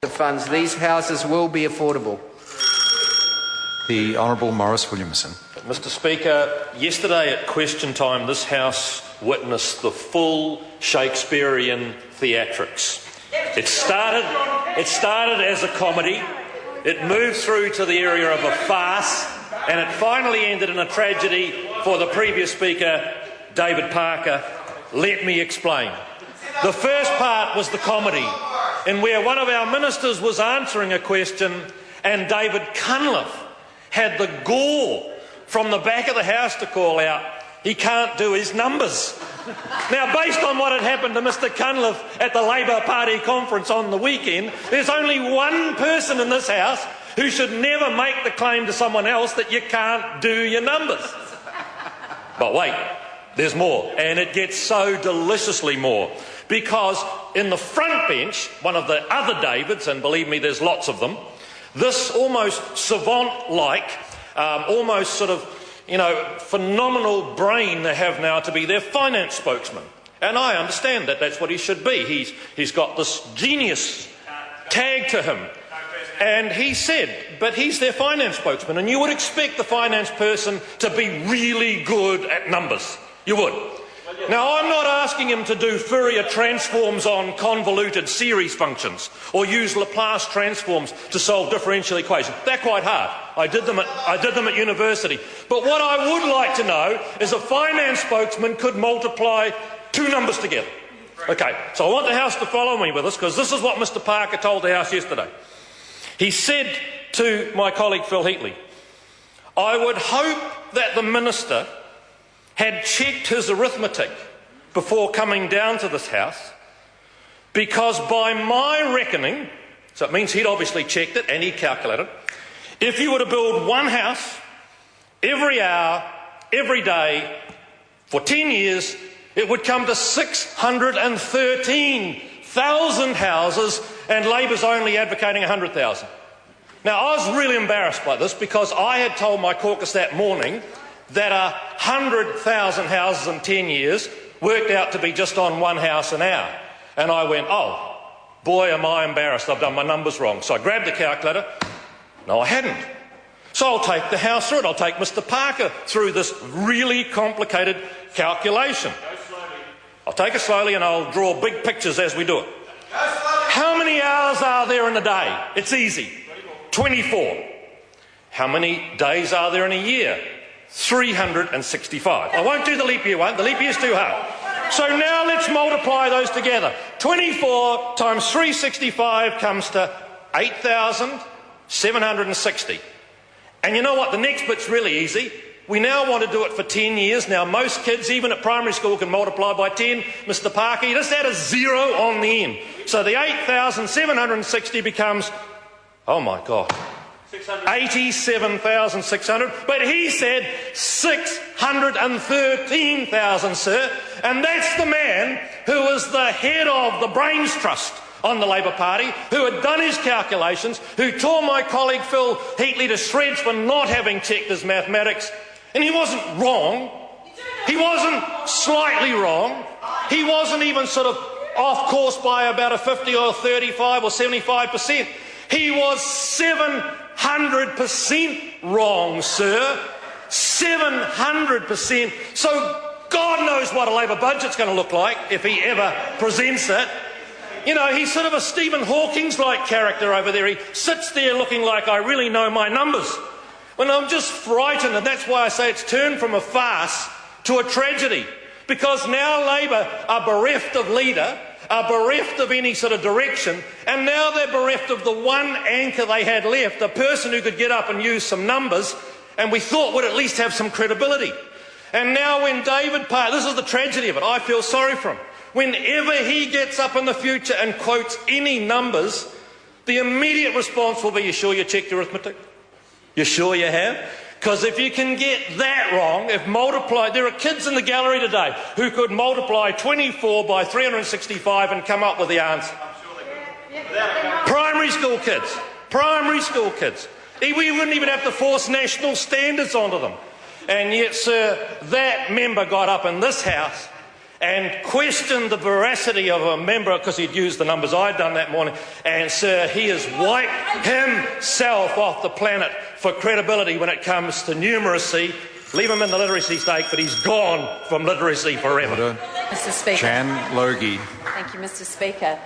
the funds, these houses will be affordable. The Honourable Maurice Williamson. Mr Speaker, yesterday at question time this House witnessed the full Shakespearean theatrics. It started as a comedy, it moved through to the area of a farce, and it finally ended in a tragedy for the previous Speaker, David Parker. Let me explain. The first part was the comedy, in where one of our ministers was answering a question and David Cunliffe had the gall from the back of the House to call out, he can't do his numbers. Now, based on what had happened to Mr Cunliffe at the Labour Party conference on the weekend, there's only one person in this House who should never make the claim to someone else that you can't do your numbers. But wait, there's more, and it gets so deliciously more, because in the front bench, one of the other Davids, and believe me, there's lots of them, this almost savant-like, almost sort of, phenomenal brain they have now to be their finance spokesman. And I understand that that's what he should be. He's got this genius tag to him. And he said, but he's their finance spokesman, and you would expect the finance person to be really good at numbers. You would. Now, I'm not asking him to do Fourier transforms on convoluted series functions or use Laplace transforms to solve differential equations. They're quite hard. I did them at university. But what I would like to know is a finance spokesman could multiply two numbers together. Okay, so I want the House to follow me with this, because this is what Mr Parker told the House yesterday. He said to my colleague Phil Heatley, I would hope that the Minister had checked his arithmetic before coming down to this House, because by my reckoning, so it means he'd obviously checked it and he'd calculated, if you were to build one house every hour, every day, for 10 years, it would come to 613,000 houses, and Labor's only advocating 100,000. Now, I was really embarrassed by this, because I had told my caucus that morning that 100,000 houses in 10 years worked out to be just on one house an hour. And I went, oh, boy, am I embarrassed, I've done my numbers wrong. So I grabbed the calculator. No, I hadn't. So I'll take the House through it. I'll take Mr Parker through this really complicated calculation. I'll take it slowly and I'll draw big pictures as we do it. How many hours are there in a day? It's easy. 24. How many days are there in a year? 365. I won't do the leap year one. The leap year's too hard. So now let's multiply those together. 24 times 365 comes to 8,760. And you know what? The next bit's really easy. We now want to do it for 10 years. Now, most kids, even at primary school, can multiply by 10. Mr Parker, you just add a zero on the end. So the 8,760 becomes, oh my God, 87,600, but he said 613,000, sir. And that's the man who was the head of the Brains Trust on the Labour Party, who had done his calculations, who tore my colleague Phil Heatley to shreds for not having checked his mathematics. And he wasn't wrong. He wasn't slightly wrong. He wasn't even sort of off course by about a 50 or 35 or 75%. He was 700% wrong, sir. 700%. So God knows what a Labour budget's going to look like if he ever presents it. You know, he's sort of a Stephen Hawking's-like character over there. He sits there looking like I really know my numbers. When I'm just frightened, and that's why I say it's turned from a farce to a tragedy. Because now Labour are bereft of leader, are bereft of any sort of direction, and now they're bereft of the one anchor they had left, a person who could get up and use some numbers, and we thought would at least have some credibility. And now when David Parker, this is the tragedy of it, I feel sorry for him. Whenever he gets up in the future and quotes any numbers, the immediate response will be, you sure you checked your arithmetic? You sure you have? Because if you can get that wrong, there are kids in the gallery today who could multiply 24 by 365 and come up with the answer. Primary school kids. We wouldn't even have to force national standards onto them. And yet, sir, that member got up in this House and questioned the veracity of a member because he'd used the numbers I'd done that morning. And, sir, he has wiped himself off the planet for credibility when it comes to numeracy. Leave him in the literacy stake, but he's gone from literacy forever. Order. Mr. Speaker. Chan Logie. Thank you, Mr. Speaker.